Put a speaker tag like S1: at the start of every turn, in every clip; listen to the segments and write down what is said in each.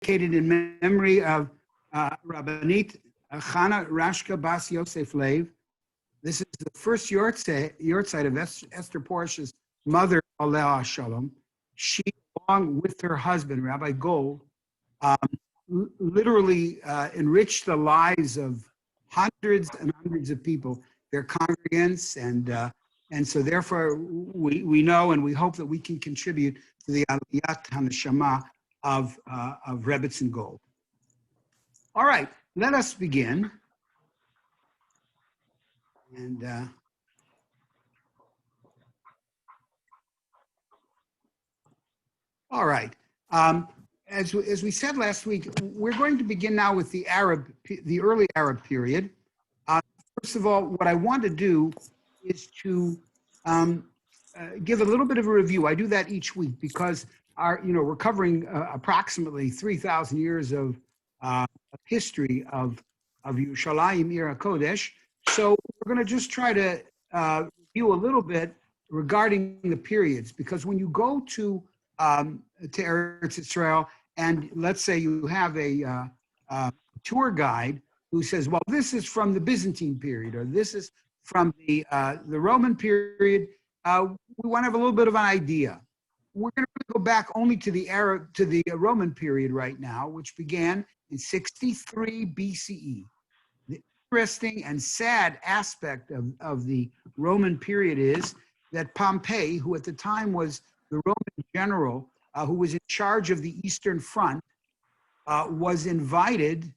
S1: dedicated in memory of Rabbanit Chana Rashka Bas Yosef Lev. This is the first yortzeit of Esther Porsche's mother, Aleh Shalom. She, along with her husband, Rabbi Gold, literally enriched the lives of hundreds and hundreds of people, their congregants, and so therefore we know and we hope that we can contribute to the Aliyat HaNeshama of Rebbetzin Gold. All right, let us begin. And all right. As we said last week, we're going to begin now with the early Arab period. First of all, what I want to do is to give a little bit of a review. I do that each week because we're covering approximately 3,000 years of history of Yerushalayim Ir HaKodesh. So we're going to just try to review a little bit regarding the periods, because when you go to Eretz Israel, and let's say you have a tour guide who says, well, this is from the Byzantine period, or this is from the Roman period, we want to have a little bit of an idea. We're going to go back only to the Roman period right now, which began in 63 BCE. The interesting and sad aspect of the Roman period is that Pompey, who at the time was the Roman general who was in charge of the Eastern Front, was invited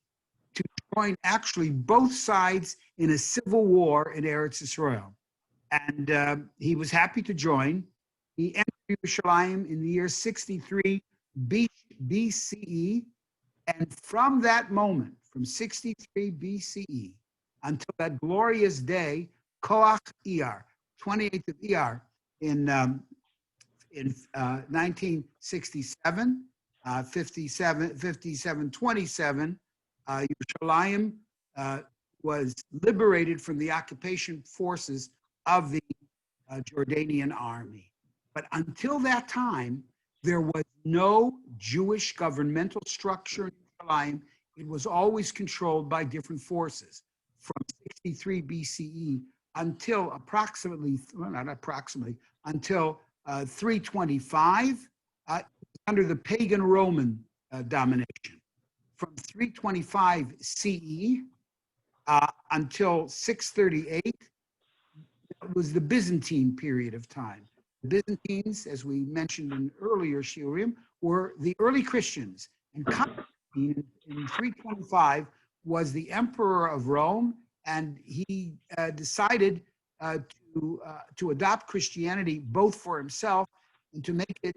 S1: to join actually both sides in a civil war in Eretz Israel. And he was happy to join. He entered Yerushalayim in the year 63 BCE. And from that moment, from 63 BCE until that glorious day, Koach Iyar, 28th of Iyar, in 1967, 57-27, Yerushalayim was liberated from the occupation forces of the Jordanian army. But until that time, there was no Jewish governmental structure in Yerushalayim. It was always controlled by different forces. From 63 BCE until until 325, under the pagan Roman domination. From 325 CE until 638, it was the Byzantine period of time. The Byzantines, as we mentioned in earlier shiurim, were the early Christians. And Constantine in 325 was the emperor of Rome, and he decided to adopt Christianity both for himself and to make it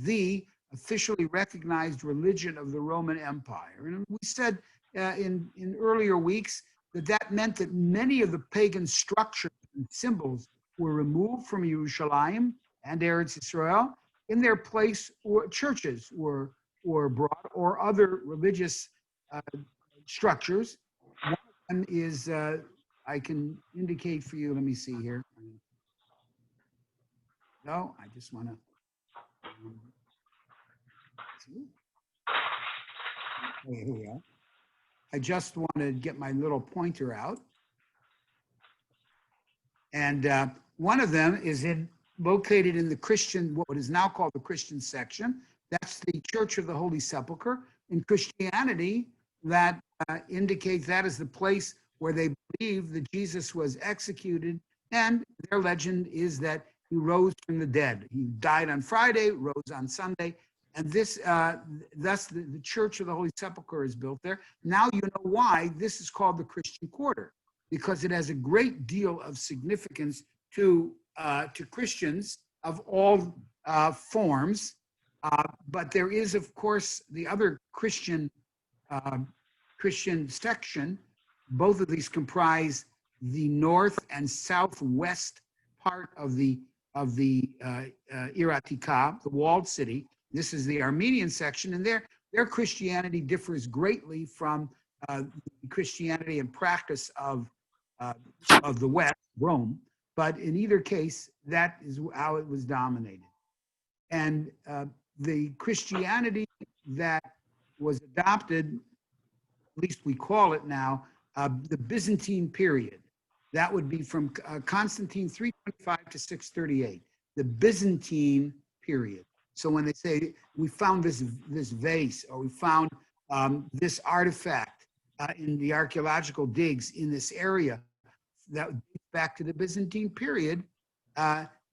S1: the officially recognized religion of the Roman Empire. And we said in earlier weeks that meant that many of the pagan structures and symbols were removed from Yerushalayim and Eretz Israel. In their place, churches were brought, or other religious structures. One of them is, I can indicate for you, let me see here. No, I just want to see. Okay, here we go. I just want to get my little pointer out. And one of them is located in the Christian, what is now called the Christian section. That's the Church of the Holy Sepulchre. In Christianity, that indicates that is the place where they believe that Jesus was executed, and their legend is that he rose from the dead. He died on Friday, rose on Sunday, and this, thus the Church of the Holy Sepulchre is built there. Now you know why this is called the Christian Quarter, because it has a great deal of significance to Christians of all forms. But there is, of course, the other Christian section. Both of these comprise the north and southwest part of the Ir Atikah, the walled city. This is the Armenian section, and their Christianity differs greatly from Christianity and practice of the West, Rome. But in either case, that is how it was dominated. And the Christianity that was adopted, at least we call it now, the Byzantine period. That would be from Constantine 325 to 638, the Byzantine period. So when they say we found this vase, or we found this artifact in the archaeological digs in this area that dates back to the Byzantine period,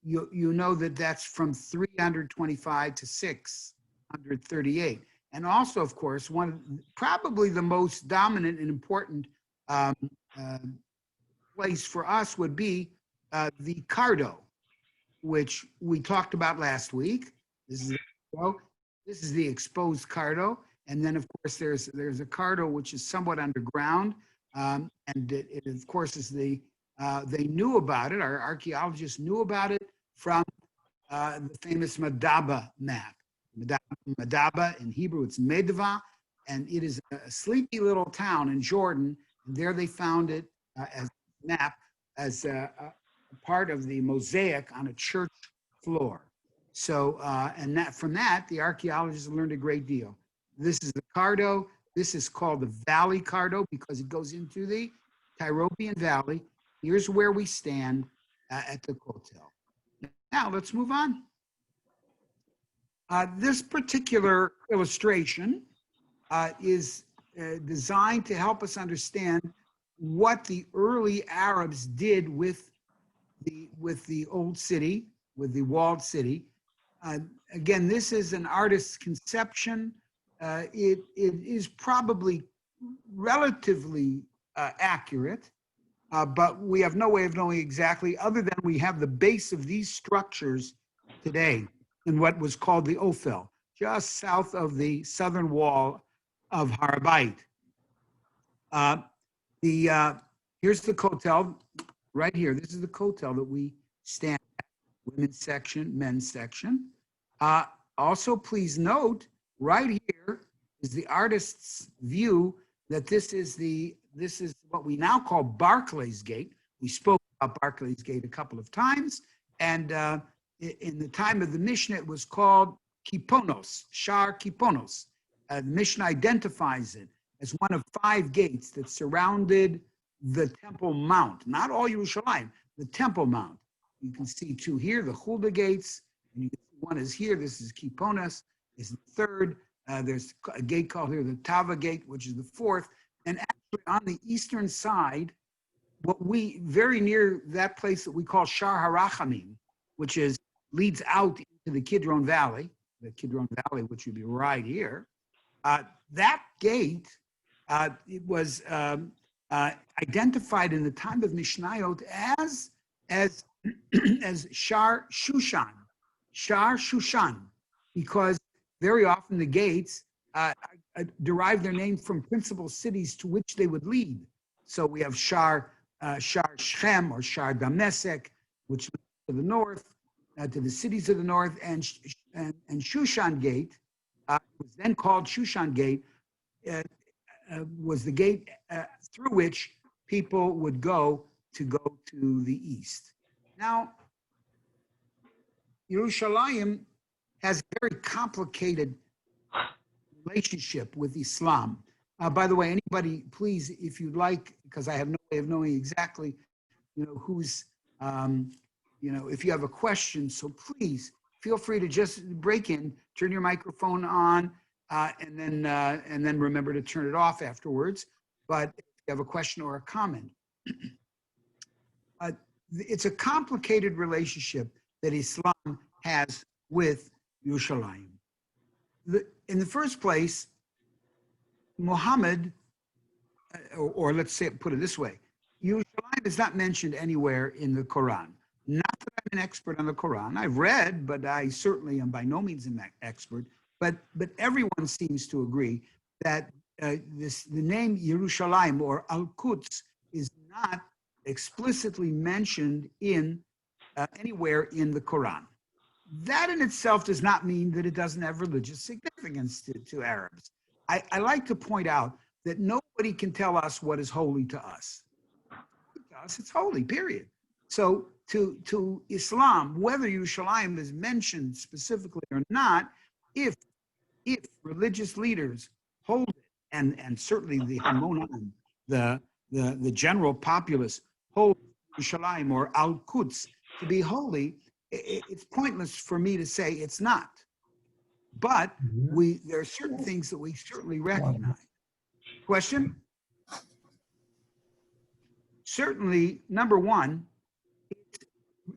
S1: you know that that's from 325 to 638. And also, of course, probably the most dominant and important place for us would be the Cardo, which we talked about last week. This is the exposed Cardo. And then, of course, there's a Cardo which is somewhat underground. And it, of course, is they knew about it. Our archaeologists knew about it from the famous Madaba map. Madaba, in Hebrew, it's Medva, and it is a sleepy little town in Jordan. And there they found it as a map, as a part of the mosaic on a church floor. So, and from that, the archaeologists learned a great deal. This is the Cardo. This is called the Valley Cardo because it goes into the Tyropian Valley. Here's where we stand at the Kotel. Now, let's move on. This particular illustration is designed to help us understand what the early Arabs did with the old city, with the walled city. Again, this is an artist's conception. It is probably relatively accurate, but we have no way of knowing exactly, other than we have the base of these structures today in what was called the Ophel, just south of the southern wall of Harabait. Here's the Kotel right here. This is the Kotel that we stand at, women's section, men's section. Also, please note, right here is the artist's view that this is what we now call Barclays Gate. We spoke about Barclays Gate a couple of times, and in the time of the Mishnah, it was called Kiponos, Shar Kiponos. The Mishnah identifies it as one of 5 gates that surrounded the Temple Mount, not all Yerushalayim, the Temple Mount. You can see 2 here, the Hulda gates, and you can see one is here. This is Kiponos, is the 3rd. There's a gate called here the Tava Gate, which is the 4th. And actually on the eastern side, very near that place that we call Shar HaRachamim, which leads out into the Kidron Valley, which would be right here. That gate, it was identified in the time of Mishnayot as Shar Shushan, because very often the gates derive their name from principal cities to which they would lead. So we have Shar Shechem or Shar Damasek, which leads to the north, to the cities of the north, and Shushan Gate, was then called Shushan Gate, was the gate through which people would go to the east. Now, Yerushalayim has a very complicated relationship with Islam. By the way, anybody, please, if you'd like, because I have no way of knowing exactly, who's, if you have a question, so please feel free to just break in, turn your microphone on, and then remember to turn it off afterwards. But if you have a question or a comment, it's a complicated relationship that Islam has with Yerushalayim. In the first place, Muhammad, or let's say, put it this way, Yerushalayim is not mentioned anywhere in the Quran. Not that I'm an expert on the Quran. I've read, but I certainly am by no means an expert. But everyone seems to agree that the name Yerushalayim or Al-Quds is not explicitly mentioned anywhere in the Quran. That in itself does not mean that it doesn't have religious significance to Arabs. I like to point out that nobody can tell us what is holy to us. To us, it's holy, period. So to Islam, whether Yerushalayim is mentioned specifically or not, if religious leaders and certainly the Hamonan, the general populace, hold Yerushalayim or Al-Quds to be holy, it's pointless for me to say it's not. But there are certain things that we certainly recognize. Question? Certainly, number one,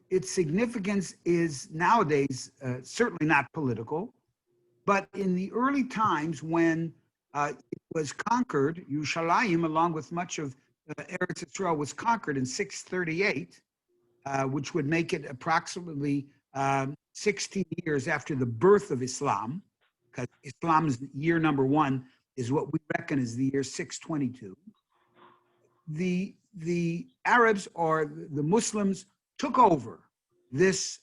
S1: its significance is nowadays certainly not political, but in the early times when it was conquered, Yerushalayim, along with much of Eretz Yisrael, was conquered in 638, which would make it approximately 16 years after the birth of Islam, because Islam's year number one is what we reckon is the year 622. The Arabs or the Muslims took over this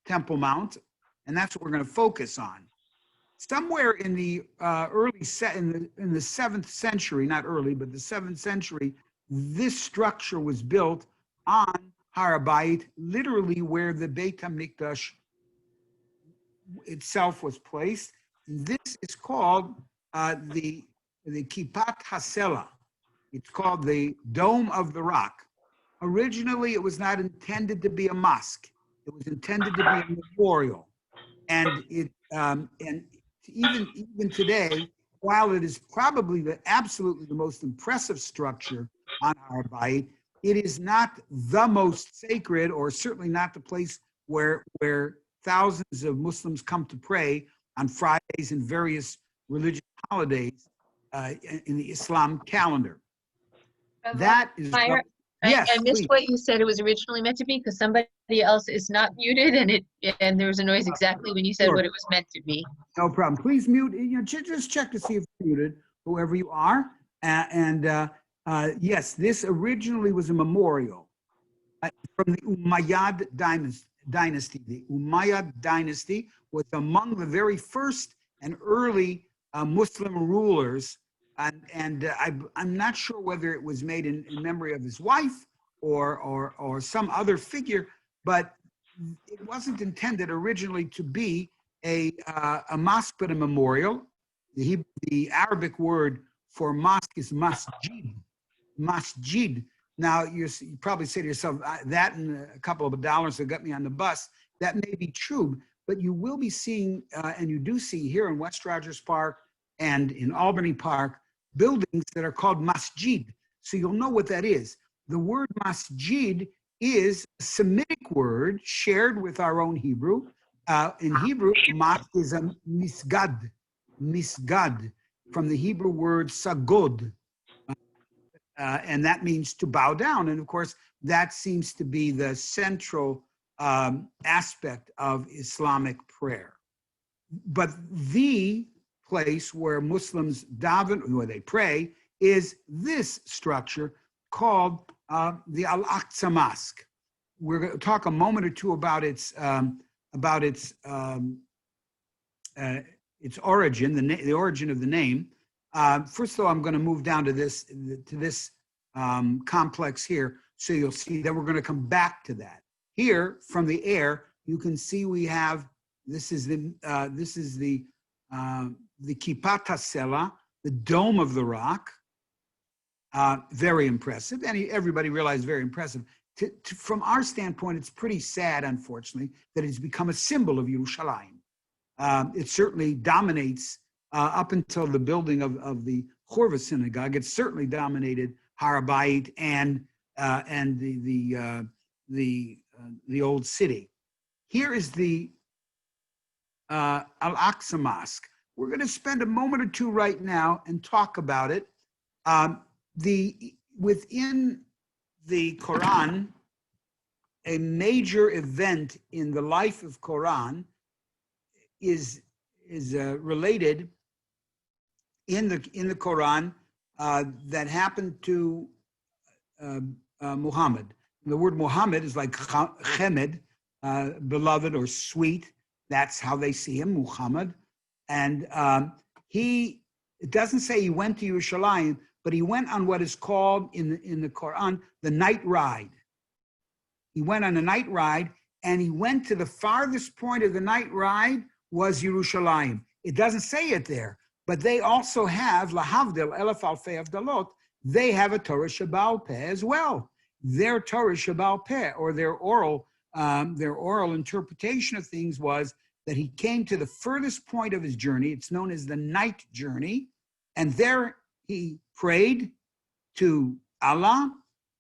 S1: Temple Mount, and that's what we're going to focus on. Somewhere in the in the 7th century, not early, but the 7th century, this structure was built on Har Bayit, literally where the Beit HaMikdash itself was placed. This is called the Kippat HaSela. It's called the Dome of the Rock. Originally, it was not intended to be a mosque. It was intended to be a memorial. And even today, while it is probably absolutely the most impressive structure on Har Bayit, it is not the most sacred, or certainly not the place where thousands of Muslims come to pray on Fridays and various religious holidays in the Islam calendar. That is what, yes,
S2: I missed what you said it was originally meant to be, because somebody else is not muted, and there was a noise exactly when you said what it was meant to be.
S1: No problem. Please mute. Just check to see if you're muted, whoever you are. Yes, this originally was a memorial from the Umayyad dynasty. The Umayyad dynasty was among the very first and early Muslim rulers. I'm not sure whether it was made in memory of his wife or some other figure, but it wasn't intended originally to be a mosque, but a memorial. The Arabic word for mosque is masjid. Masjid. Now, you probably say to yourself, that and a couple of dollars that got me on the bus, that may be true, but you will be seeing, and you do see here in West Rogers Park and in Albany Park, buildings that are called masjid. So you'll know what that is. The word masjid is a Semitic word shared with our own Hebrew. In Hebrew, mosque is a misgad, from the Hebrew word sagod. And that means to bow down. And of course, that seems to be the central aspect of Islamic prayer. But the place where Muslims daven, where they pray, is this structure called the Al-Aqsa Mosque. We're going to talk a moment or two about its origin, the origin of the name. First of all, I'm going to move down to this complex here, so you'll see that we're going to come back to that. Here, from the air, you can see we have this is the Kippat HaSela, the Dome of the Rock. Very impressive, and everybody realized very impressive. From our standpoint, it's pretty sad, unfortunately, that it's become a symbol of Yerushalayim. It certainly dominates up until the building of the Chorva synagogue. It certainly dominated Har Bayit and the old city. Here is the Al-Aqsa Mosque. We're going to spend a moment or two right now and talk about it. Within the Quran, a major event in the life of Quran is related in the Quran that happened to Muhammad. The word Muhammad is like Chemed, beloved or sweet. That's how they see him, Muhammad. And it doesn't say he went to Yerushalayim, but he went on what is called in the Quran, the night ride. He went on a night ride, and he went to the farthest point of the night ride was Yerushalayim. It doesn't say it there, But they also have, lahavdil elef alfei avdalot, they have a Torah Shebaal Peh as well. Their Torah Shebaal Peh, or their oral interpretation of things was that he came to the furthest point of his journey. It's known as the night journey. And there he prayed to Allah.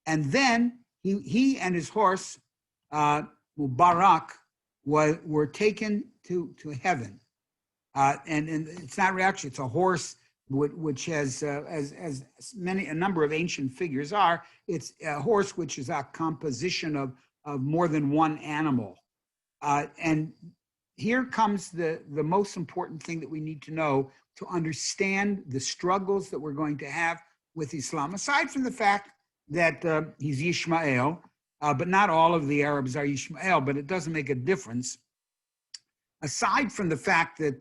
S1: And then he and his horse, Mubarak, were taken to heaven. And it's not actually, it's a horse which has, as a number of ancient figures are, it's a horse which is a composition of more than one animal. And here comes the most important thing that we need to know to understand the struggles that we're going to have with Islam, aside from the fact that he's Yishmael, but not all of the Arabs are Yishmael, but it doesn't make a difference. Aside from the fact that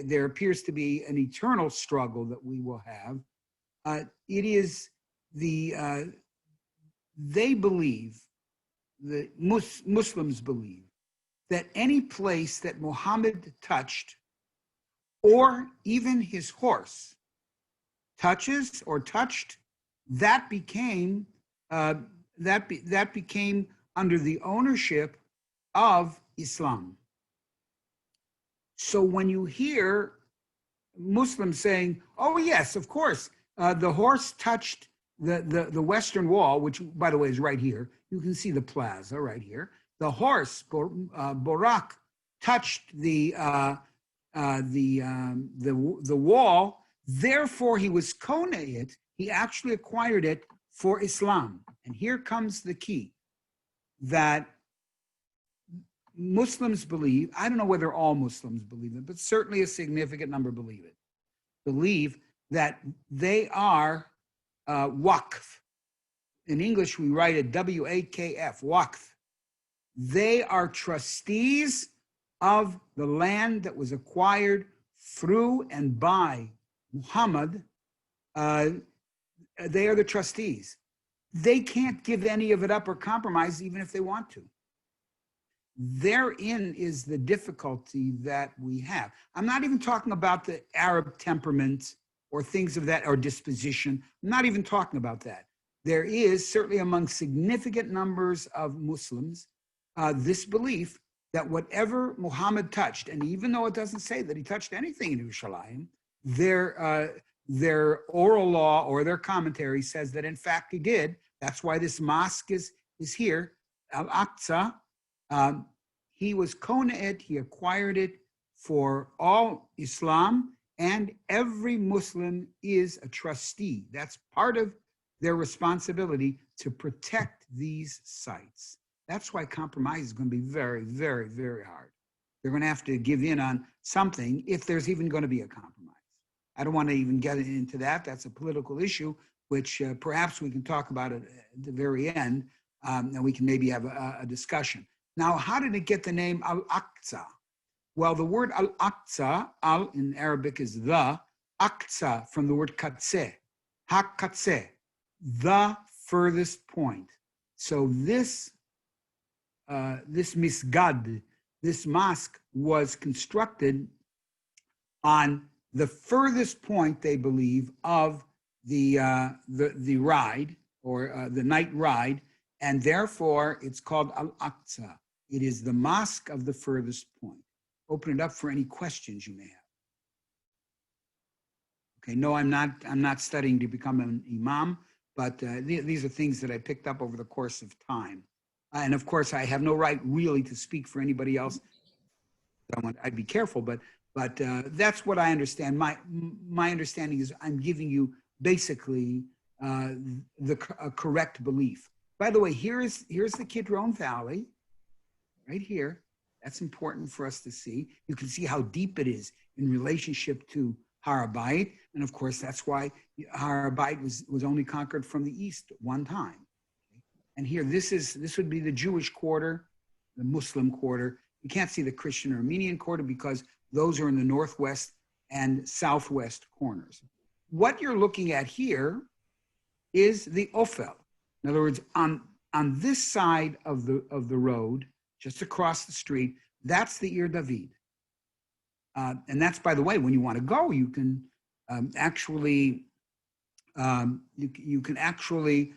S1: there appears to be an eternal struggle that we will have, it is they believe, the Muslims believe, that any place that Muhammad touched, or even his horse touches or touched, that became under the ownership of Islam. So when you hear Muslims saying, "Oh yes, of course, the horse touched the western wall," which by the way is right here. You can see the plaza right here. The horse Borak touched the wall. Therefore, he was koneh it. He actually acquired it for Islam. And here comes the key that Muslims believe. I don't know whether all Muslims believe it, but certainly a significant number believe that they are waqf. In English, we write it W-A-K-F, waqf. They are trustees of the land that was acquired through and by Muhammad. They are the trustees. They can't give any of it up or compromise, even if they want to. Therein is the difficulty that we have. I'm not even talking about the Arab temperament or things of that, or disposition. I'm not even talking about that. There is, certainly among significant numbers of Muslims, this belief that whatever Muhammad touched, and even though it doesn't say that he touched anything in Yerushalayim, their oral law or their commentary says that in fact he did. That's why this mosque is here, Al-Aqsa. He was koneh, he acquired it for all Islam, and every Muslim is a trustee. That's part of their responsibility to protect these sites. That's why compromise is going to be very, very, very hard. They're going to have to give in on something if there's even going to be a compromise. I don't want to even get into that. That's a political issue, which perhaps we can talk about it at the very end, and we can maybe have a discussion. Now, how did it get the name Al-Aqsa? Well, the word Al-Aqsa, Al in Arabic is the, Aqsa from the word Katzeh, Ha-Katzeh, the furthest point. So this misgad, this mosque was constructed on the furthest point, they believe, of the ride, or the night ride, and therefore it's called Al-Aqsa. It is the mosque of the furthest point. Open it up for any questions you may have. Okay, no, I'm not studying to become an imam, but these are things that I picked up over the course of time. And of course, I have no right really to speak for anybody else. I'd be careful, but that's what I understand. My understanding is I'm giving you basically a correct belief. By the way, here's the Kidron Valley, right here. That's important for us to see. You can see how deep it is in relationship to Har HaBayit, and of course that's why Har HaBayit was only conquered from the east one time. And here, this would be the Jewish quarter, the Muslim quarter. You can't see the Christian or Armenian quarter because those are in the northwest and southwest corners. What you're looking at here is the Ophel. In other words, on this side of the road, just across the street, that's the Ir David. And that's, by the way, when you want to go, you can actually you can actually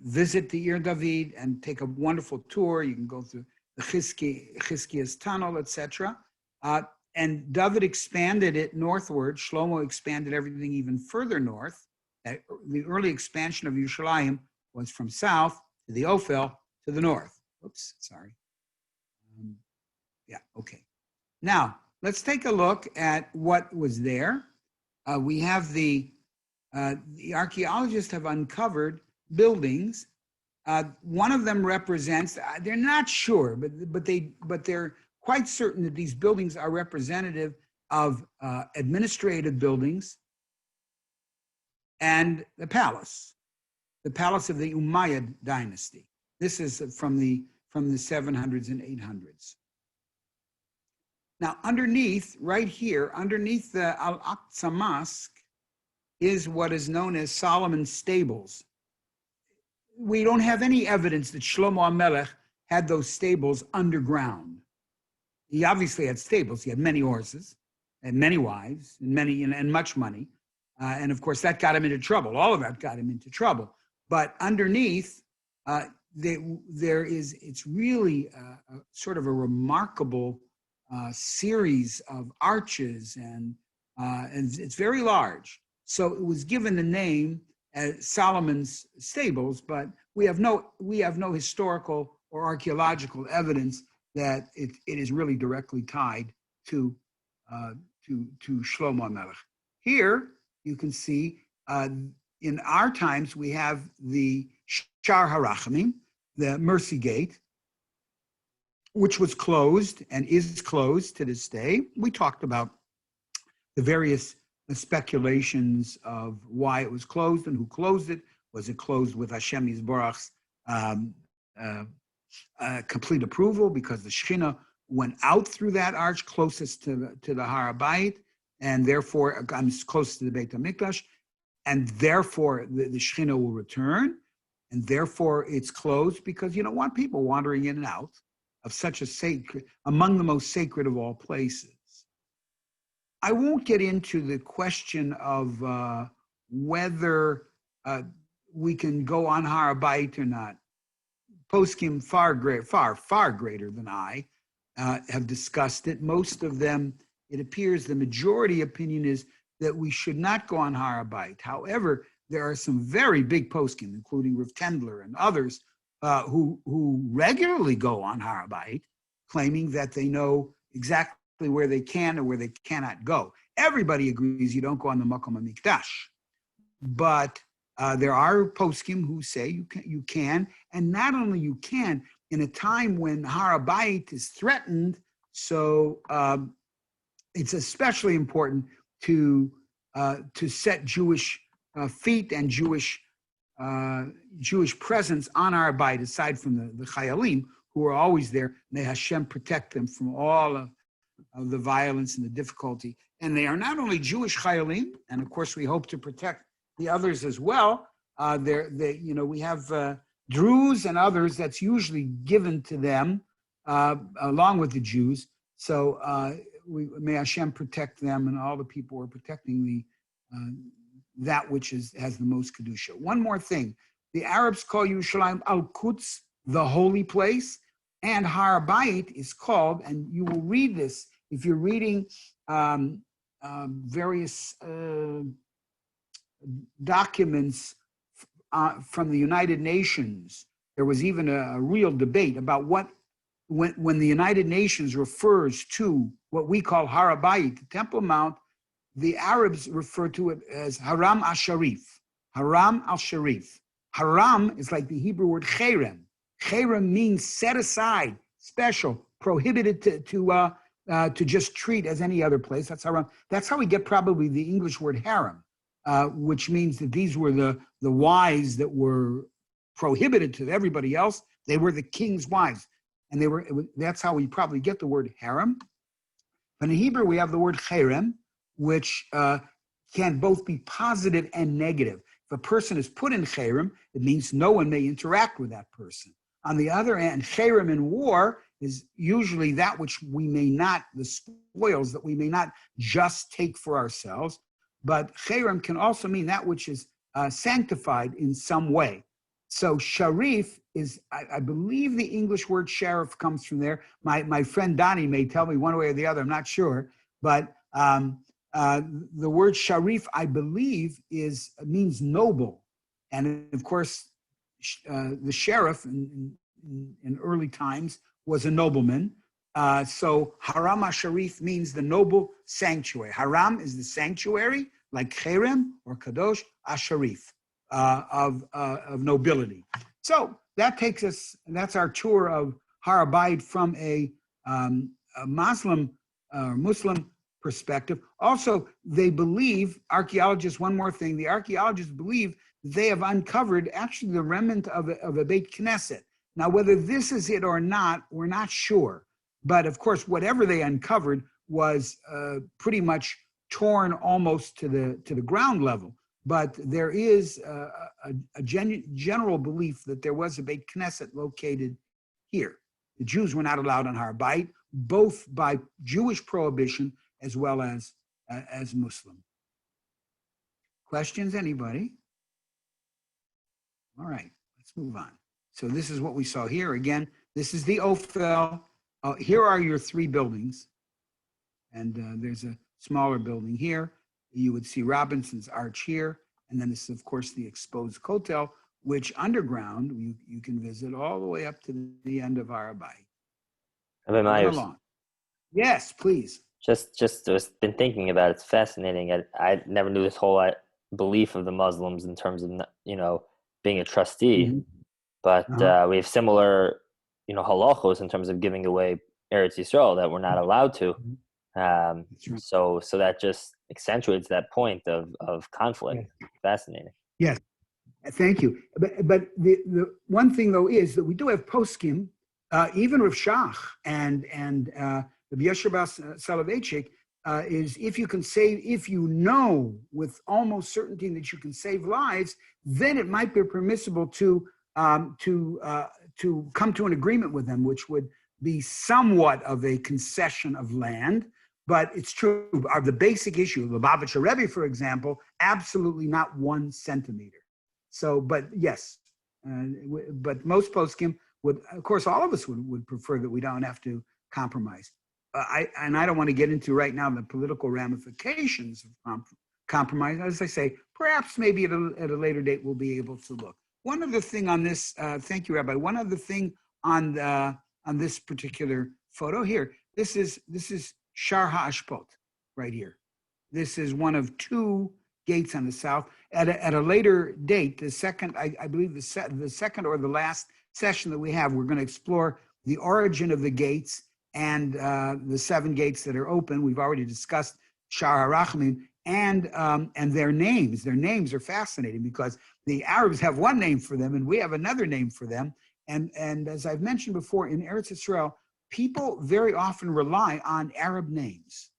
S1: visit the Ir David and take a wonderful tour. You can go through the Chizkiah's tunnel, etc. And David expanded it northward. Shlomo expanded everything even further north. The early expansion of Yerushalayim was from south to the Ophel to the north. Oops, sorry. Yeah, okay. Now, let's take a look at what was there. We have the archaeologists have uncovered buildings. One of them represents, they're not sure, but they're quite certain that these buildings are representative of administrative buildings and the palace of the Umayyad dynasty. This is from the 700s and 800s. Now, underneath, right here, underneath the Al-Aqsa Mosque is what is known as Solomon's stables. We don't have any evidence that Shlomo HaMelech had those stables underground. He obviously had stables. He had many horses and many wives and much money. And of course, that got him into trouble. All of that got him into trouble. But underneath, it's really a sort of a remarkable series of arches, and it's very large. So it was given the name as Solomon's stables, but we have no historical or archaeological evidence that it is really directly tied to Shlomo HaMelech. Here you can see in our times we have the Shar HaRachamim, the Mercy Gate, which was closed and is closed to this day. We talked about the various speculations of why it was closed and who closed it. Was it closed with Hashem Yisborach's complete approval because the Shekhinah went out through that arch closest to the Har HaBayit, and therefore close to the Beit HaMikdash, and therefore the Shekhinah will return, and therefore it's closed because you don't want people wandering in and out of such a sacred, among the most sacred of all places. I won't get into the question of whether we can go on Har HaBayit or not. Poskim far greater than I have discussed it. Most of them, it appears the majority opinion is that we should not go on Har HaBayit. However, there are some very big poskim, including Rav Tendler and others, who regularly go on Har HaBayit, claiming that they know exactly where they can or where they cannot go. Everybody agrees you don't go on the Makom HaMikdash, but there are poskim who say you can, and not only you can, in a time when Har HaBayit is threatened, so it's especially important to set Jewish feet and Jewish presence on Har HaBayit, aside from the Chayalim, who are always there. May Hashem protect them from all of the violence and the difficulty. And they are not only Jewish Chayalim, and of course we hope to protect the others as well. We have Druze and others that's usually given to them along with the Jews. So may Hashem protect them and all the people who are protecting that which has the most kedusha. One more thing: the Arabs call Yerushalayim Al-Quds, the holy place, and Har HaBayit is called, and you will read this if you're reading various documents from the United Nations. There was even a real debate about when the United Nations refers to what we call Har HaBayit, the Temple Mount, the Arabs refer to it as Haram al-Sharif. Haram al-Sharif. Haram is like the Hebrew word cherem. Cherem means set aside, special, prohibited to just treat as any other place. That's haram. That's how we get probably the English word harem, which means that these were the wives that were prohibited to everybody else. They were the king's wives, and that's how we probably get the word harem. But in Hebrew, we have the word cherem, which can both be positive and negative. If a person is put in cherem, it means no one may interact with that person. On the other hand, cherem in war is usually that which we may not, the spoils that we may not just take for ourselves, but cherem can also mean that which is sanctified in some way. So sharif is, I believe the English word sheriff comes from there. My friend Donnie may tell me one way or the other, I'm not sure, but the word sharif, I believe, means noble. And of course, the sheriff in early times was a nobleman. So Haram HaSharif means the noble sanctuary. Haram is the sanctuary, like Cherem or Kadosh HaSharif, of nobility. So that takes us, that's our tour of Har HaBayit from a Muslim perspective. Also, they believe, archaeologists, one more thing, the archaeologists believe they have uncovered actually the remnant of a Beit Knesset. Now, whether this is it or not, we're not sure. But of course, whatever they uncovered was pretty much torn almost to the ground level. But there is a general belief that there was a Beit Knesset located here. The Jews were not allowed on Har HaBayit, both by Jewish prohibition as well as Muslim. Questions, anybody? All right, let's move on. So this is what we saw here. Again, this is the Ophel. Here are your three buildings. And there's a smaller building here. You would see Robinson's Arch here. And then this is, of course, the exposed Kotel, which underground you can visit all the way up to the end of Har HaBayit.
S3: Rabbi Myers,
S1: yes, please.
S3: just been thinking about it. It's fascinating. I never knew this whole belief of the Muslims in terms of, being a trustee,
S1: Mm-hmm.
S3: but we have similar, halachos in terms of giving away Eretz Yisrael that we're not allowed to.
S1: Right.
S3: So that just accentuates that point of conflict.
S1: Yes.
S3: Fascinating.
S1: Yes, thank you. But the one thing though is that we do have poskim, even Rav Shach and the Yeshua Soloveitchik, is if you know with almost certainty that you can save lives, then it might be permissible to come to an agreement with them, which would be somewhat of a concession of land. But it's true, the basic issue, the Lubavitcher Rebbe, for example, absolutely not 1 centimeter. So, but yes, but most poskim would, of course, all of us would prefer that we don't have to compromise. I don't want to get into right now the political ramifications of compromise. As I say, perhaps maybe at a later date we'll be able to look. One other thing on this, thank you, Rabbi. One other thing on this particular photo here. This is Shar HaAshpot right here. This is one of 2 gates on the south. At a later date, the second, I believe the second or the last session that we have, we're going to explore the origin of the gates and the 7 gates that are open. We've already discussed Shar HaRachamim and their names. Their names are fascinating because the Arabs have one name for them and we have another name for them. And as I've mentioned before, in Eretz Yisrael, people very often rely on Arab names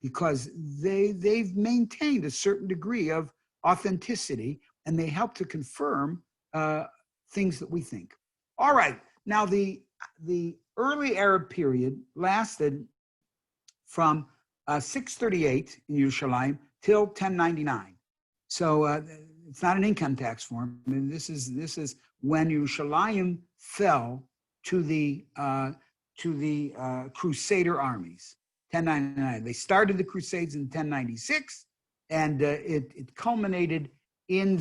S1: because they've maintained a certain degree of authenticity and they help to confirm things that we think. All right, now the early Arab period lasted from 638 in Yerushalayim till 1099. So it's not an income tax form. I mean, this is when Yerushalayim fell to the Crusader armies. 1099. They started the Crusades in 1096, and it culminated in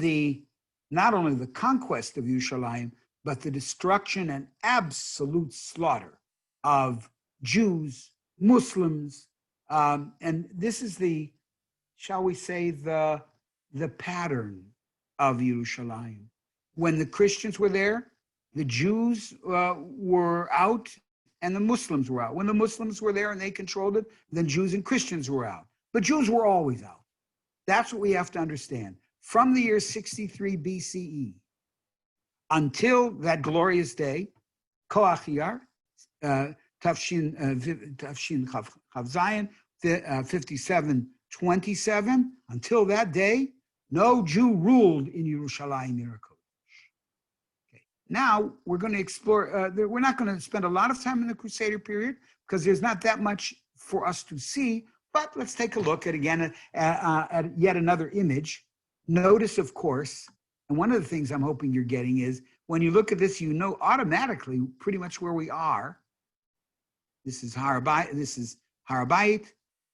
S1: not only the conquest of Yerushalayim, but the destruction and absolute slaughter of Jews, Muslims, and this is shall we say, the pattern of Yerushalayim. When the Christians were there, the Jews were out and the Muslims were out. When the Muslims were there and they controlled it, then Jews and Christians were out. But Jews were always out. That's what we have to understand. From the year 63 BCE until that glorious day, Koach Iyar, Tafshin Chav Zayin, 5727, until that day, no Jew ruled in Yerushalayim Kodesh. Okay. Now we're going to explore, we're not going to spend a lot of time in the Crusader period because there's not that much for us to see, but let's take a look at yet another image. Notice, of course, and one of the things I'm hoping you're getting is when you look at this, you know automatically pretty much where we are. This is Harabait,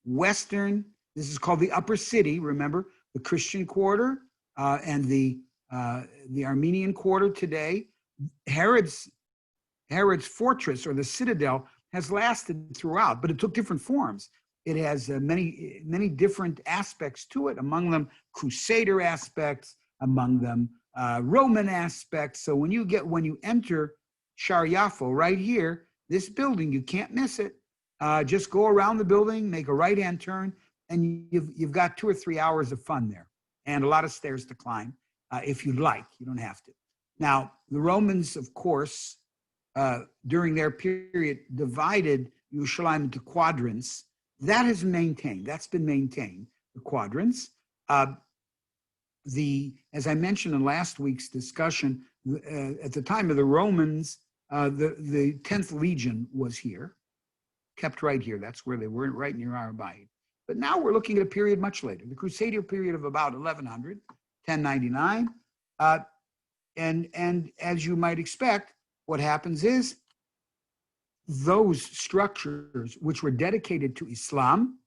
S1: Western. This is called the Upper City. Remember the Christian quarter and the Armenian quarter today. Herod's fortress or the citadel has lasted throughout, but it took different forms. It has many different aspects to it. Among them, Crusader aspects. Among them, Roman aspects. So when you enter Shar Yafo right here, this building, you can't miss it. Just go around the building, make a right-hand turn, and you've got 2 or 3 hours of fun there, and a lot of stairs to climb if you'd like. You don't have to. Now, the Romans, of course, during their period, divided Yerushalayim into quadrants. That has maintained. That's been maintained. The quadrants. As I mentioned in last week's discussion, at the time of the Romans, the 10th Legion was here, kept right here. That's where they were, right near Arabite. But now we're looking at a period much later, the Crusader period of about 1100, 1099. And as you might expect, what happens is those structures which were dedicated to Islam,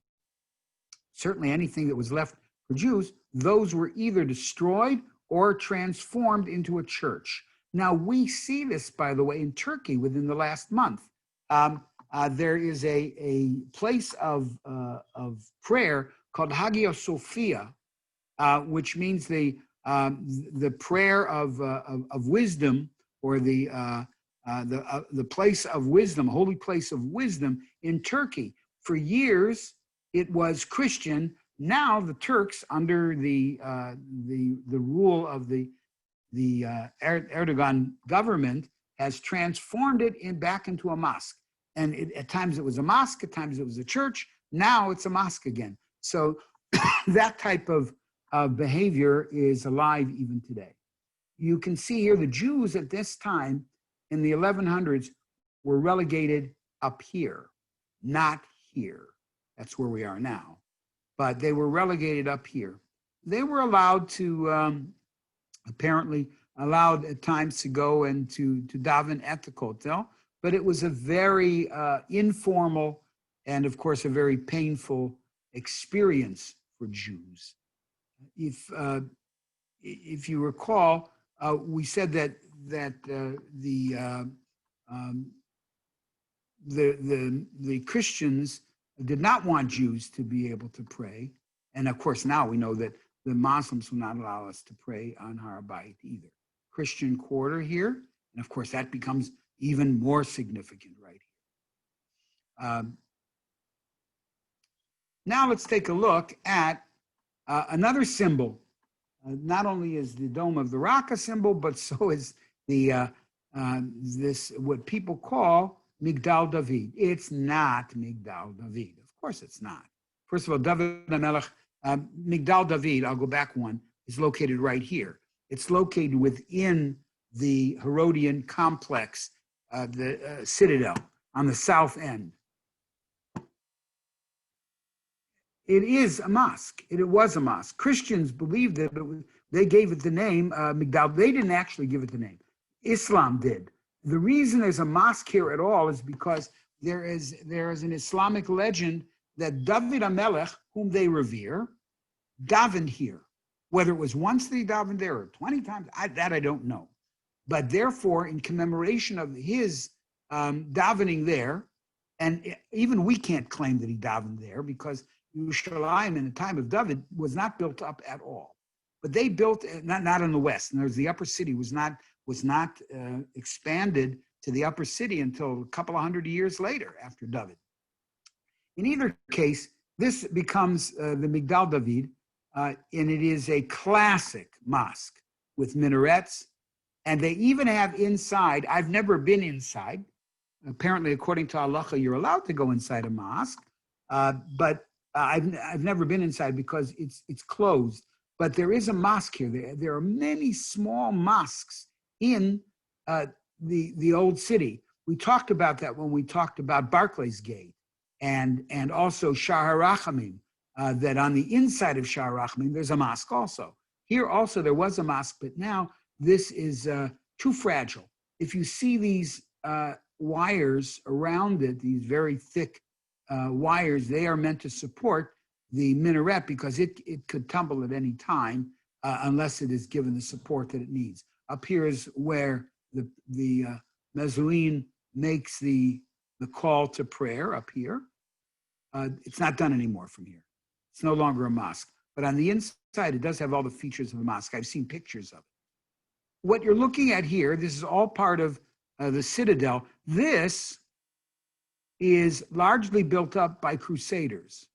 S1: certainly anything that was left for Jews, those were either destroyed or transformed into a church. Now, we see this, by the way, in Turkey within the last month. There is a place of prayer called Hagia Sophia, which means the prayer of wisdom, or the place of wisdom, holy place of wisdom in Turkey. For years, it was Christian. Now the Turks, under the rule of the Erdogan government, has transformed it back into a mosque. And at times it was a mosque, at times it was a church. Now it's a mosque again. So that type of behavior is alive even today. You can see here the Jews at this time in the 1100s were relegated up here, not here. That's where we are now. But they were relegated up here. They were allowed to, apparently allowed at times to go and to daven at the Kotel, but it was a very informal and, of course, a very painful experience for Jews. If you recall, we said that the Christians did not want Jews to be able to pray, and of course now we know that the Muslims will not allow us to pray on Harabait either. Christian quarter here, and of course that becomes even more significant right here. Now let's take a look at another symbol. Not only is the Dome of the Rock a symbol, but so is this what people call Migdal David. It's not Migdal David. Of course it's not. First of all, David HaMelech, Migdal David, I'll go back one, is located right here. It's located within the Herodian complex, the citadel on the south end. It is a mosque. It was a mosque. Christians believed it, but they gave it the name Migdal. They didn't actually give it the name. Islam did. The reason there's a mosque here at all is because there is an Islamic legend that David HaMelech, whom they revere, davened here. Whether it was once that he davened there or 20 times, I don't know. But therefore, in commemoration of his davening there, and even we can't claim that he davened there because Yerushalayim in the time of David was not built up at all. But they built, not in the west, and the upper city was not expanded to the upper city until a couple of hundred years later after David. In either case, this becomes the Migdal David, and it is a classic mosque with minarets, and they even have inside, I've never been inside, apparently according to halacha, you're allowed to go inside a mosque, but I've never been inside because it's closed. But there is a mosque here. There are many small mosques in the old city. We talked about that when we talked about Barclays Gate and also Shahar Rachamim, that on the inside of Shahar Rachamim, there's a mosque also. Here also there was a mosque, but now this is too fragile. If you see these wires around it, these very thick wires, they are meant to support the minaret because it could tumble at any time unless it is given the support that it needs. Up here is where the Mezouin makes the call to prayer up here. It's not done anymore from here. It's no longer a mosque. But on the inside, it does have all the features of a mosque. I've seen pictures of it. What you're looking at here, this is all part of the citadel. This is largely built up by crusaders.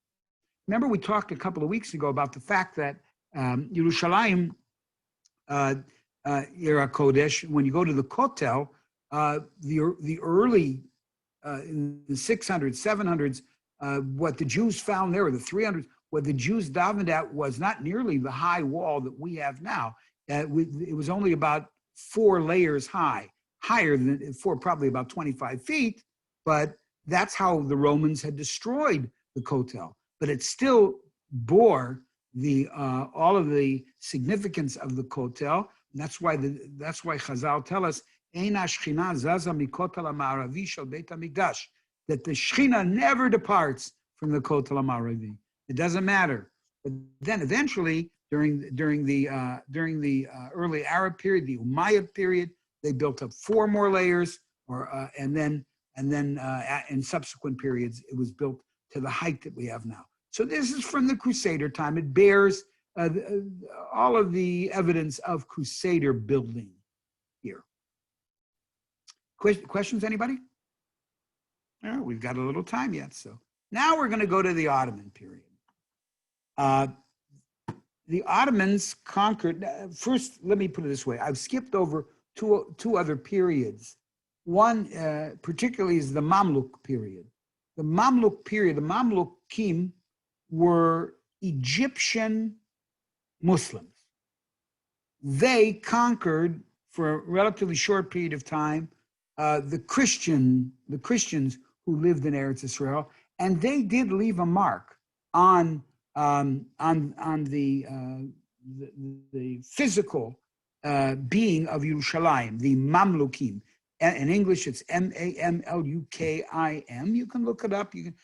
S1: Remember, we talked a couple of weeks ago about the fact that Yerushalayim, Ira Kodesh, when you go to the Kotel, the early, in the 600s, 700s, what the Jews found there, or the 300s, what the Jews davened at was not nearly the high wall that we have now. It was only about 4 layers high, higher than probably about 25 feet, but that's how the Romans had destroyed the Kotel. But it still bore all of the significance of the Kotel. And that's why Chazal tell us, Ein hashchina zaza mikotel ha'ma'aravi shel Beit HaMikdash, that the Shechina never departs from the Kotel HaMa'aravi. It doesn't matter. But then eventually, during the early Arab period, the Umayyad period, they built up 4 more layers, and then in subsequent periods, it was built to the height that we have now. So this is from the Crusader time. It bears all of the evidence of Crusader building here. Questions, anybody? Oh, we've got a little time yet. So now we're going to go to the Ottoman period. The Ottomans conquered, first, let me put it this way. I've skipped over two other periods. One particularly is the Mamluk period. The Mamluk period, the Mamlukim were Egyptian Muslims. They conquered for a relatively short period of time the Christians who lived in Eretz Israel, and they did leave a mark on the physical being of Yerushalayim, the Mamlukim. In English, it's Mamlukim. You can look it up. You can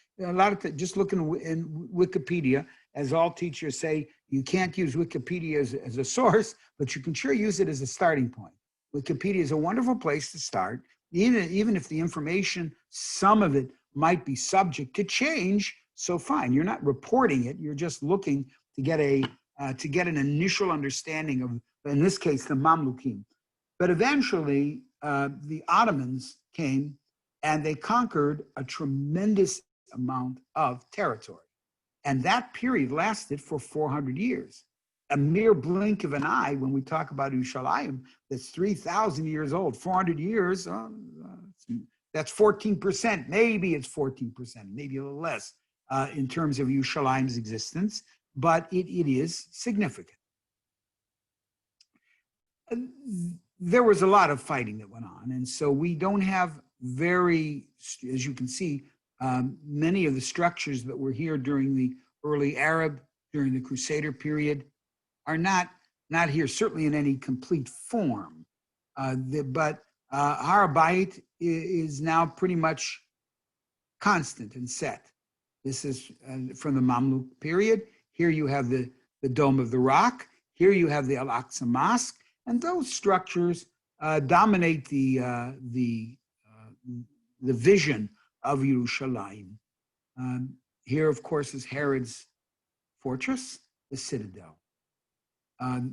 S1: just look in Wikipedia. As all teachers say, you can't use Wikipedia as a source, but you can sure use it as a starting point. Wikipedia is a wonderful place to start, even if the information, some of it might be subject to change. So fine, you're not reporting it. You're just looking to get an initial understanding of, in this case, the Mamlukim. But eventually, the Ottomans came and they conquered a tremendous amount of territory. And that period lasted for 400 years. A mere blink of an eye, when we talk about Yerushalayim, that's 3,000 years old. 400 years, that's 14%. Maybe it's 14%, maybe a little less in terms of Yerushalayim's existence, but it is significant. There was a lot of fighting that went on, and so we don't have as you can see, many of the structures that were here during the early Arab, during the Crusader period, are not here, certainly in any complete form. But Har Bayit is now pretty much constant and set. This is from the Mamluk period. Here you have the Dome of the Rock. Here you have the Al-Aqsa Mosque. And those structures dominate the vision of Yerushalayim. Here, of course, is Herod's fortress, the citadel.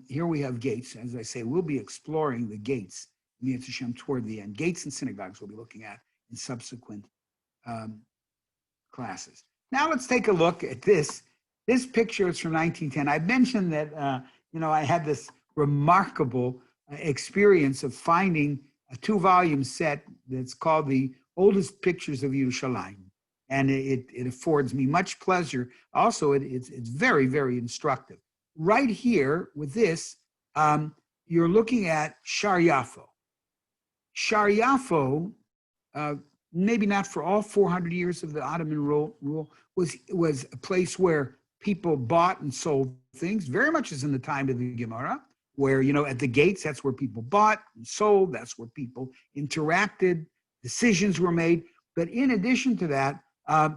S1: Here we have gates. As I say, we'll be exploring the gates, Mi'at Hashem, toward the end. Gates and synagogues we'll be looking at in subsequent classes. Now let's take a look at this. This picture is from 1910. I mentioned that I had this remarkable experience of finding a 2-volume set that's called The Oldest Pictures of Yerushalayim. And it affords me much pleasure. Also, it's very, very instructive. Right here with this, you're looking at Shar Yafo. Shar Yafo, maybe not for all 400 years of the Ottoman rule, was a place where people bought and sold things, very much as in the time of the Gemara, where, at the gates, that's where people bought and sold, that's where people interacted, decisions were made. But in addition to that,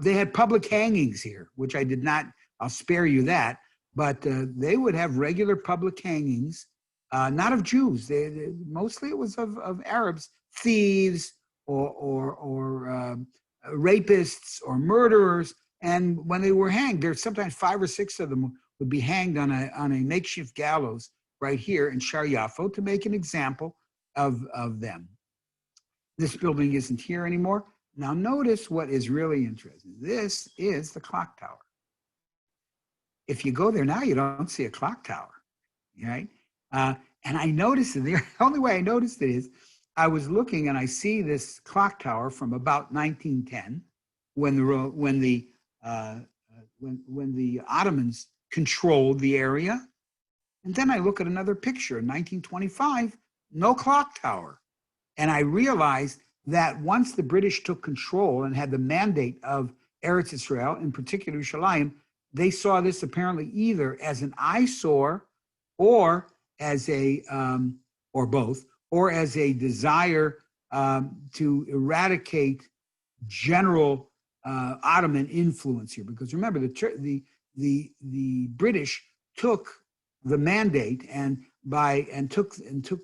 S1: they had public hangings here, which I'll spare you that, but they would have regular public hangings, not of Jews. Mostly it was of Arabs, thieves, or rapists or murderers. And when they were hanged, there's sometimes 5 or 6 of them would be hanged on a makeshift gallows right here in Shar Yafo to make an example of them. This building isn't here anymore. Now notice what is really interesting. This is the clock tower. If you go there now, you don't see a clock tower, right? And I noticed it. The only way I noticed it is I was looking and I see this clock tower from about 1910, when the Ottomans controlled the area. And then I look at another picture in 1925, no clock tower. And I realized that once the British took control and had the mandate of Eretz Israel, in particular Yerushalayim, they saw this apparently either as an eyesore or as or both, or as a desire to eradicate general Ottoman influence here. Because remember, the British took the mandate and took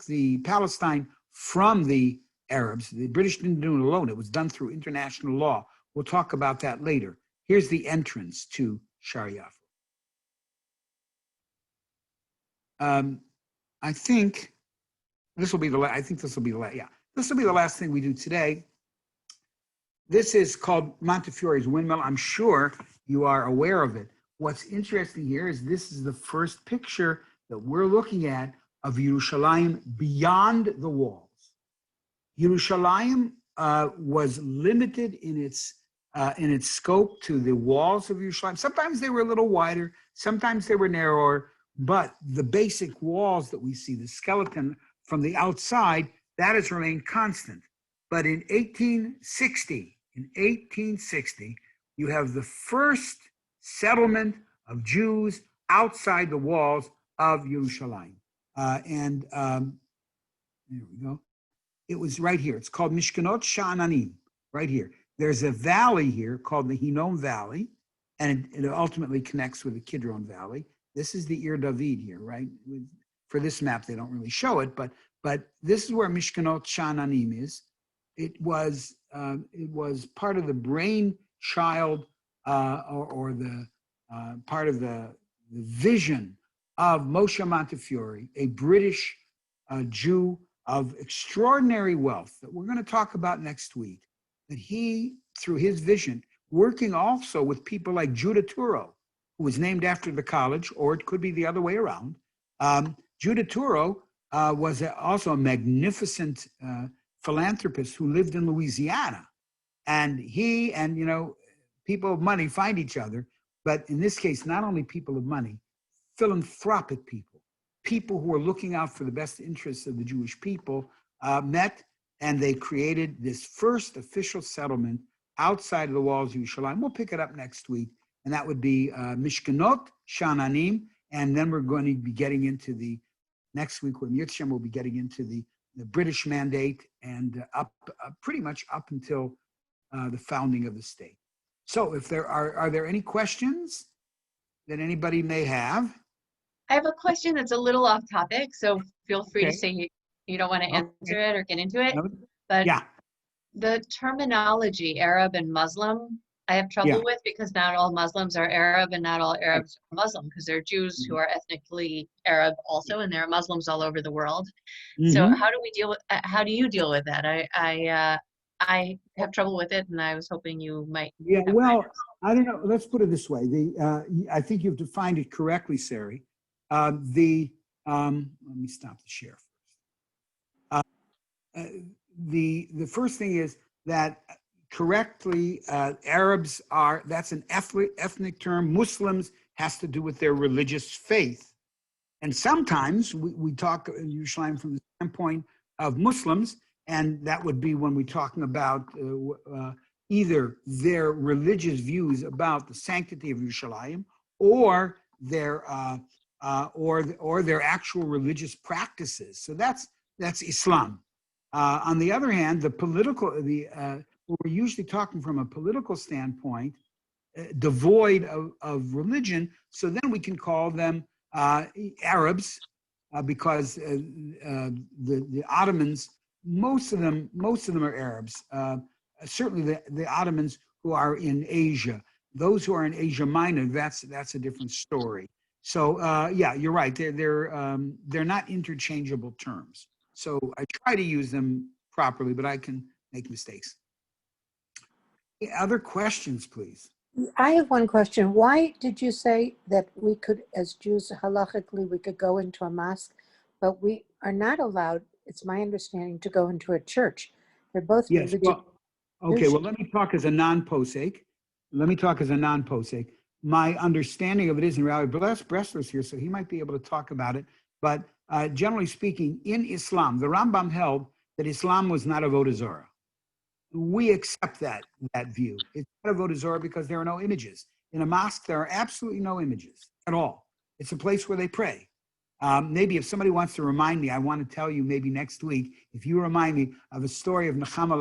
S1: the Palestine from the Arabs. The British didn't do it alone. It was done through international law. We'll talk about that later. Here's the entrance to Shar Yafo. I think this will be the last thing we do today. This is called Montefiore's Windmill. I'm sure you are aware of it. What's interesting here is this is the first picture that we're looking at of Yerushalayim beyond the walls. Yerushalayim was limited in its scope to the walls of Yerushalayim. Sometimes they were a little wider, sometimes they were narrower, but the basic walls that we see, the skeleton from the outside, that has remained constant. But in 1860, you have the first settlement of Jews outside the walls of Yerushalayim. There we go. It was right here. It's called Mishkanot Sha'ananim, right here. There's a valley here called the Hinnom Valley, and it ultimately connects with the Kidron Valley. This is the Ir David here, right? For this map, they don't really show it, but this is where Mishkanot Sha'ananim is. It was part of the brainchild or the part of the vision of Moshe Montefiore, a British Jew of extraordinary wealth that we're going to talk about next week. That he, through his vision, working also with people like Judah Turo, who was named after the college, or it could be the other way around. Judah Turo was also a magnificent philanthropist who lived in Louisiana. And he and, people of money find each other, but in this case, not only people of money, philanthropic people who are looking out for the best interests of the Jewish people, met, and they created this first official settlement outside of the walls of Yerushalayim. We'll pick it up next week, and that would be Mishkanot Sha'ananim, and then we're going to be getting into the next week when Yitzhak will be getting into the British mandate and pretty much up until the founding of the state. So if there are there any questions that anybody may have?
S2: I have a question that's a little off topic, so feel free to say you don't want to answer it or get into it. But
S1: yeah,
S2: the terminology Arab and Muslim, I have trouble with, because not all Muslims are Arab and not all Arabs are Muslim, because there are Jews who are ethnically Arab also, and there are Muslims all over the world. So how do you deal with that? I have trouble with it, and I was hoping you might.
S1: Yeah, well, I don't know. Let's put it this way. I think you've defined it correctly, Sari. Let me stop the share first. The first thing is that correctly, Arabs that's an ethnic term. Muslims has to do with their religious faith. And sometimes we talk in Yerushalayim from the standpoint of Muslims, And that would be when we're talking about either their religious views about the sanctity of Yerushalayim, or their or their actual religious practices. So that's Islam. On the other hand, we're usually talking from a political standpoint, devoid of religion. So then we can call them Arabs, because the Ottomans, most of them are Arabs. Certainly the Ottomans who are in Asia. Those who are in Asia Minor, that's a different story. So yeah, you're right. They're not interchangeable terms. So I try to use them properly, but I can make mistakes. Other questions, please?
S4: I have one question. Why did you say that we could, as Jews, halachically, we could go into a mosque, but we are not allowed, it's my understanding, to go into a church? They're both
S1: Yes.
S4: religious.
S1: Well, okay. Well, let me talk as a non-posek. My understanding of it is, and Rabbi Bressler's here, so he might be able to talk about it. But generally speaking, in Islam, the Rambam held that Islam was not avodah zarah. We accept that view. It's not avodah zarah because there are no images. In a mosque, there are absolutely no images at all. It's a place where they pray. Maybe if somebody wants to remind me, I want to tell you maybe next week, if you remind me of a story of Nechama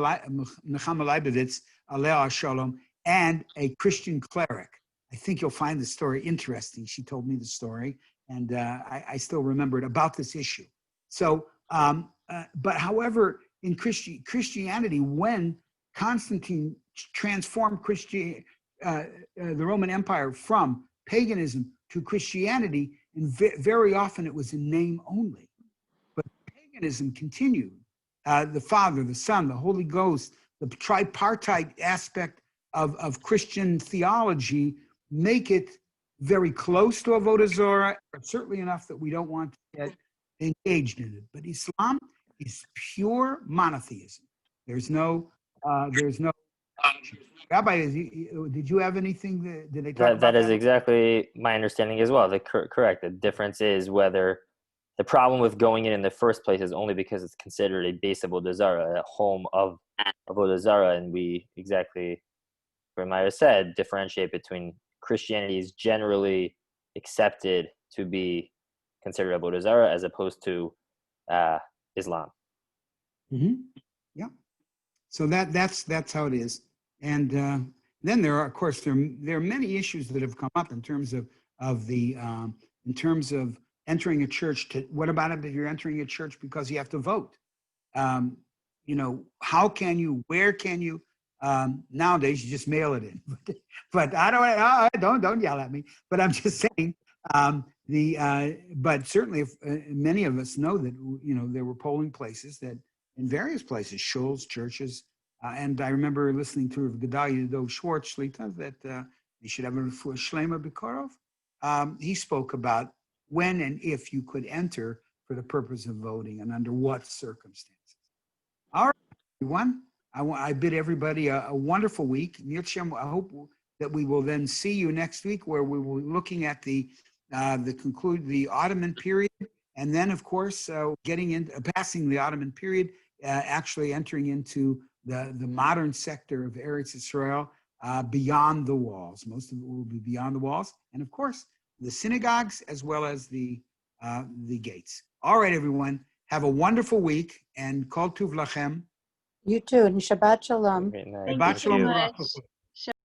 S1: Leibovitz, Aleh Shalom, and a Christian cleric. I think you'll find the story interesting. She told me the story, and I still remember it about this issue. So, but however, in Christianity, when Constantine transformed the Roman Empire from paganism to Christianity, and very often it was in name only. But paganism continued. The Father, the Son, the Holy Ghost, the tripartite aspect of Christian theology make it very close to avodah zarah, but certainly enough that we don't want to get engaged in it. But Islam is pure monotheism. There's no. Rabbi, did you have anything? Did they talk about
S3: that? That is exactly my understanding as well. Correct. The difference is whether the problem with going in the first place is only because it's considered a base of avodah zarah, a home of avodah zarah, and we exactly, Ramaya said, differentiate between Christianity is generally accepted to be considered avodah zarah as opposed to Islam.
S1: Mm-hmm. Yeah. So that's how it is. And then there are, of course, there are many issues that have come up in terms of entering a church. What about if you're entering a church because you have to vote? How can you? Where can you? Nowadays, you just mail it in. But I don't yell at me. But I'm just saying. But certainly, if, many of us know that there were polling places that in various places, shuls, churches. And I remember listening to Gedalia Dov Schwartz Shlita that you should have a Shlema Bikorov. He spoke about when and if you could enter for the purpose of voting and under what circumstances. All right, everyone. I bid everybody a wonderful week. I hope that we will then see you next week, where we will be looking at the Ottoman period, and then, of course, passing the Ottoman period, actually entering into the modern sector of Eretz Israel, beyond the walls. Most of it will be beyond the walls, and of course, the synagogues as well as the gates. All right, everyone, have a wonderful week, and kol tuv lachem.
S4: You too, and Shabbat Shalom.
S3: Great night.
S2: Thank
S1: Shabbat
S2: you so
S1: shalom.
S2: much.